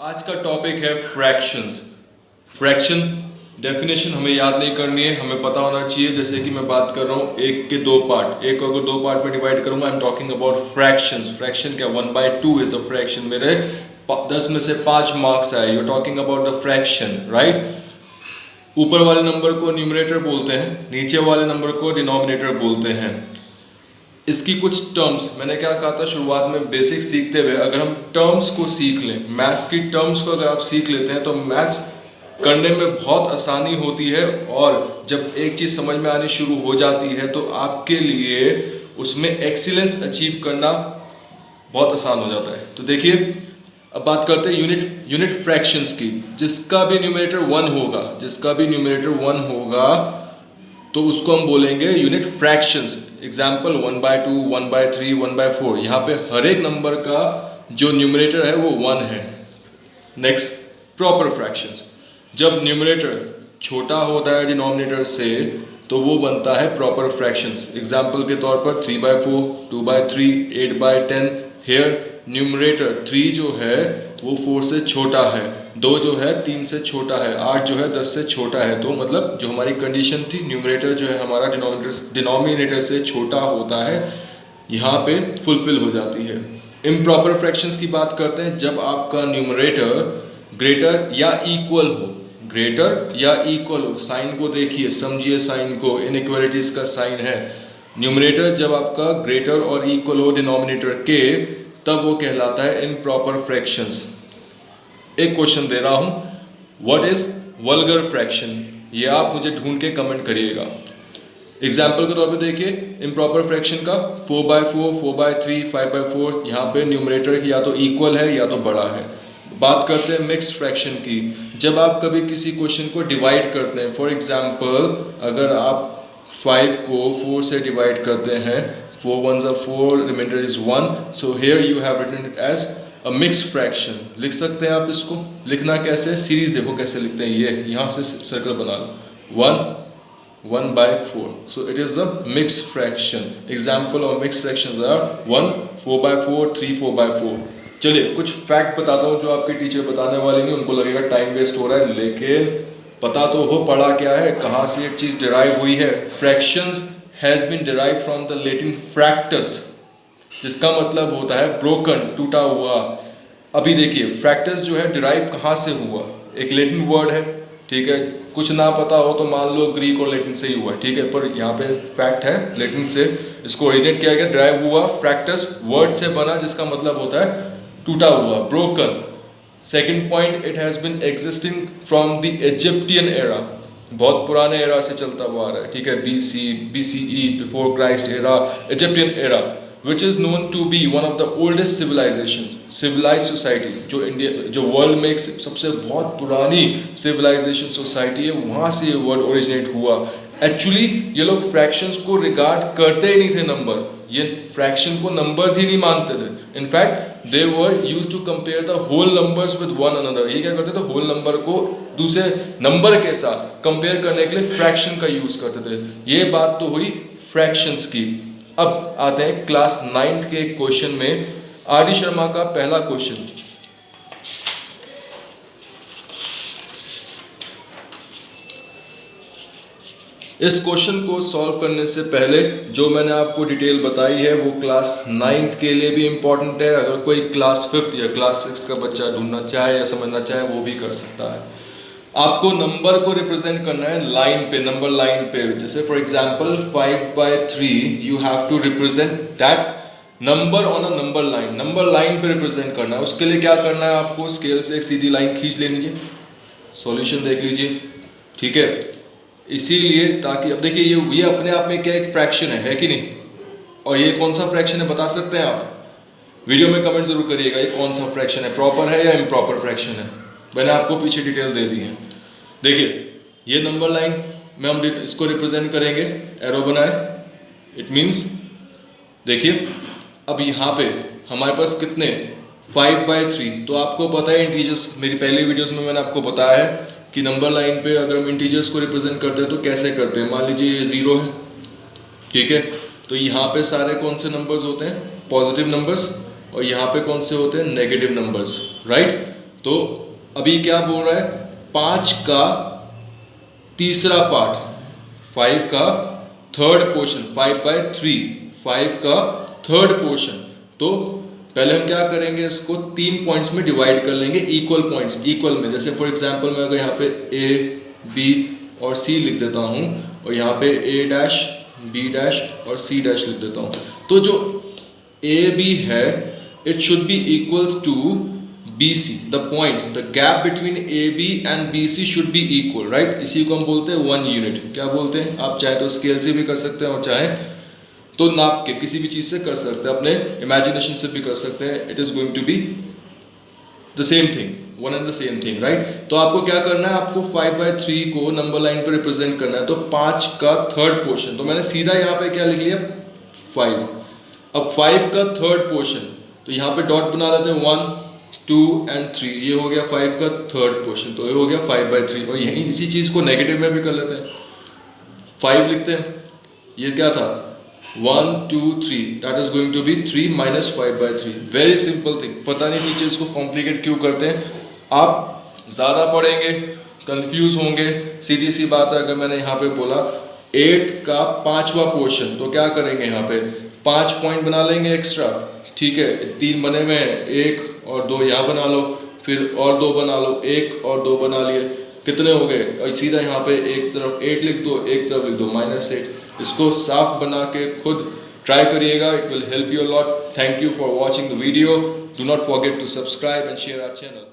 आज का टॉपिक है फ्रैक्शंस। फ्रैक्शन डेफिनेशन हमें याद नहीं करनी है, हमें पता होना चाहिए। जैसे कि मैं बात कर रहा हूँ एक के दो पार्ट, एक को अगर दो पार्ट में डिवाइड करूंगा, I am talking about fractions. Fraction क्या, 1/2 इज द फ्रैक्शन। मेरे 10 में से 5 मार्क्स आए, you talking about the fraction, right. ऊपर वाले नंबर को न्यूमरेटर बोलते हैं, नीचे वाले नंबर को डिनोमिनेटर बोलते हैं। इसकी कुछ टर्म्स, मैंने क्या कहा था शुरुआत में, बेसिक सीखते हुए अगर हम टर्म्स को सीख लें, मैथ्स की टर्म्स को अगर आप सीख लेते हैं तो मैथ्स करने में बहुत आसानी होती है। और जब एक चीज़ समझ में आनी शुरू हो जाती है तो आपके लिए उसमें एक्सीलेंस अचीव करना बहुत आसान हो जाता है। तो देखिए, अब बात करते हैं यूनिट फ्रैक्शंस की। जिसका भी न्यूमरेटर 1 होगा तो उसको हम बोलेंगे यूनिट फ्रैक्शंस। एग्जाम्पल 1/2, 1/3, 1/4। यहाँ पे हर एक नंबर का जो न्यूमरेटर है वो 1 है। Next, proper fractions. जब न्यूमरेटर छोटा होता है डिनोमिनेटर से तो वो बनता है प्रॉपर फ्रैक्शंस। एग्जाम्पल के तौर पर 3/4, 2/3, 8/10। हेयर न्यूमरेटर 3 जो है वो 4 से छोटा है, 2 जो है 3 से छोटा है, 8 जो है 10 से छोटा है। तो मतलब जो हमारी कंडीशन थी, न्यूमरेटर जो है हमारा डिनोमिनेटर से छोटा होता है, यहाँ पे फुलफिल हो जाती है। इम्प्रॉपर फ्रैक्शंस की बात करते हैं जब आपका न्यूमरेटर ग्रेटर या इक्वल हो। साइन को देखिए, समझिए साइन को, इनइक्वालिटीज का साइन है। न्यूमरेटर जब आपका ग्रेटर और इक्वल हो डिनोमिनेटर के, तब वो कहलाता है इम्प्रॉपर फ्रैक्शंस। एक क्वेश्चन दे रहा हूं, व्हाट इज वल्गर फ्रैक्शन? ये आप मुझे ढूंढ के कमेंट करिएगा। एग्जाम्पल के तौर पे देखिए, इम्प्रॉपर फ्रैक्शन का 4/4, 4/3, 5/4। यहाँ पे न्यूमरेटर या तो इक्वल है या तो बड़ा है। बात करते हैं मिक्स्ड फ्रैक्शन की। जब आप कभी किसी क्वेश्चन को डिवाइड करते हैं, फॉर एग्जाम्पल अगर आप 5 को 4 से डिवाइड करते हैं, 4 1s are 4, remainder is 1, so here you have written it as a mixed fraction। लिख सकते हैं आप इसको। लिखना कैसे, सीरीज देखो कैसे लिखते हैं। ये यहाँ से सर्कल बना लो, 1/4, so it is a mixed fraction। example of mixed fractions are 1 4/4, 3 4/4। चलिए कुछ फैक्ट बताता हूँ जो आपके टीचर बताने वाले नहीं, उनको लगेगा टाइम वेस्ट हो रहा है, लेकिन पता तो हो पढ़ा क्या है, कहाँ से एक चीज़ डिराइव हुई है। Fractions has been derived from the Latin fractus, जिसका मतलब होता है broken, टूटा हुआ। अभी देखिए, फ्रैक्टस जो है डिराइव कहाँ से हुआ, एक लेटिन वर्ड है, ठीक है। कुछ ना पता हो तो मान लो ग्रीक और लेटिन से ही हुआ, ठीक है, पर यहाँ पे फैक्ट है लेटिन से इसको ओरिजिनेट किया गया, डिराइव हुआ। फ्रैक्टस वर्ड से बना जिसका मतलब होता है टूटा हुआ, broken. Second point, it has been existing from the Egyptian era, बहुत पुराने एरा से चलता हुआ आ रहा है, ठीक है। BCE, before Christ era, Egyptian era, which is known to be one of the oldest civilize society. जो वर्ल्ड में एक सबसे बहुत पुरानी सिविलाइजेशन सोसाइटी है, वहाँ से ये वर्ड ओरिजिनेट हुआ। एक्चुअली ये लोग फ्रैक्शंस को रिगार्ड करते ही नहीं थे नंबर, ये फ्रैक्शन को नंबर्स ही नहीं मानते थे। In fact they were use to compare the whole numbers with one another. ये क्या करते थे, होल नंबर को दूसरे नंबर के साथ कंपेयर करने के लिए फ्रैक्शन का यूज करते थे। ये बात तो हुई फ्रैक्शंस की। अब आते हैं क्लास 9th के क्वेश्चन में, RD शर्मा का पहला क्वेश्चन। इस क्वेश्चन को सॉल्व करने से पहले जो मैंने आपको डिटेल बताई है वो क्लास 9th के लिए भी इम्पॉर्टेंट है। अगर कोई क्लास 5th या क्लास 6 का बच्चा ढूंढना चाहे या समझना चाहे वो भी कर सकता है। आपको नंबर को रिप्रेजेंट करना है लाइन पे, नंबर लाइन पे। जैसे for example 5/3, you have to represent that number on a number line. Number line पे रिप्रेजेंट करना है, उसके लिए क्या करना है, आपको स्केल से एक सीधी लाइन खींच ले लीजिए, सॉल्यूशन देख लीजिए, ठीक है। इसीलिए ताकि अब देखिए ये अपने आप में क्या एक फ्रैक्शन है कि नहीं, और ये कौन सा फ्रैक्शन है बता सकते हैं आप? वीडियो में कमेंट जरूर करिएगा, ये कौन सा फ्रैक्शन है, प्रॉपर है या इम्प्रॉपर फ्रैक्शन है। मैंने आपको पीछे डिटेल दे दी है। देखिए ये नंबर लाइन में हम इसको रिप्रेजेंट करेंगे, एरो बनाए, इट मीन्स देखिए अब यहाँ पे हमारे पास कितने 5/3। तो आपको पता है इंटीजर्स, मेरी पहली वीडियोस में मैंने आपको बताया है कि नंबर लाइन पे अगर हम इंटीजर्स को रिप्रेजेंट करते हैं तो कैसे करते हैं। मान लीजिए ये 0 है, ठीक है, तो यहाँ पे सारे कौन से नंबर्स होते हैं, पॉजिटिव नंबर्स, और यहाँ पे कौन से होते हैं, नेगेटिव नंबर्स, राइट। तो अभी क्या बोल रहा है, 5 का तीसरा पार्ट, 5 का थर्ड पोर्शन, 5/3, 5 का थर्ड पोर्शन। तो पहले हम क्या करेंगे, इसको 3 पॉइंट्स में डिवाइड कर लेंगे, इक्वल पॉइंट्स, इक्वल में। जैसे फॉर एग्जांपल मैं अगर यहाँ पे ए, बी और सी लिख देता हूँ और यहाँ पे ए डैश, बी डैश और सी डैश लिख देता हूँ, तो जो ए बी है it should be equals to BC, the point, the gap between AB and BC should be equal, right? इसी को हम बोलते हैं 1 यूनिट। क्या बोलते हैं, आप चाहे तो स्केल से भी कर सकते हैं और चाहे तो नाप के किसी भी चीज से कर सकते हैं, अपने इमेजिनेशन से भी कर सकते हैं। It is going to be the same thing, one and the same thing, right? तो आपको क्या करना है, आपको 5/3 को नंबर लाइन पर रिप्रेजेंट करना है। तो 5 का थर्ड पोर्शन, तो मैंने सीधा यहाँ पे क्या लिख लिया, 5। अब 5 का थर्ड पोर्शन, तो यहाँ पे डॉट बना लेते हैं, 1 2 and 3, ये हो गया 5 का थर्ड पोर्शन, तो ये हो गया 5/3। और यही इसी चीज को नेगेटिव में भी कर लेते हैं, 5 लिखते हैं, ये क्या था 1 2 3, that is going to be 3 - 5/3। Very simple thing. पता नहीं टीचर्स को कॉम्प्लिकेट क्यों करते हैं, आप ज्यादा पढ़ेंगे कंफ्यूज होंगे। सीधी सी बात है, अगर मैंने यहाँ पे बोला 8 का 5वां पोर्शन, तो क्या करेंगे, यहाँ पे 5 पॉइंट बना लेंगे एक्स्ट्रा, ठीक है, 3 बने हुए हैं, 1 और 2 यहाँ बना लो, फिर और 2 बना लो, 1 और 2 बना लिए, कितने हो गए, और सीधा यहाँ पे एक तरफ 8 लिख दो, एक तरफ लिख दो -8। इसको साफ बना के खुद ट्राई करिएगा, it will help you a lot. Thank you for watching the video, do not forget to subscribe and share our channel.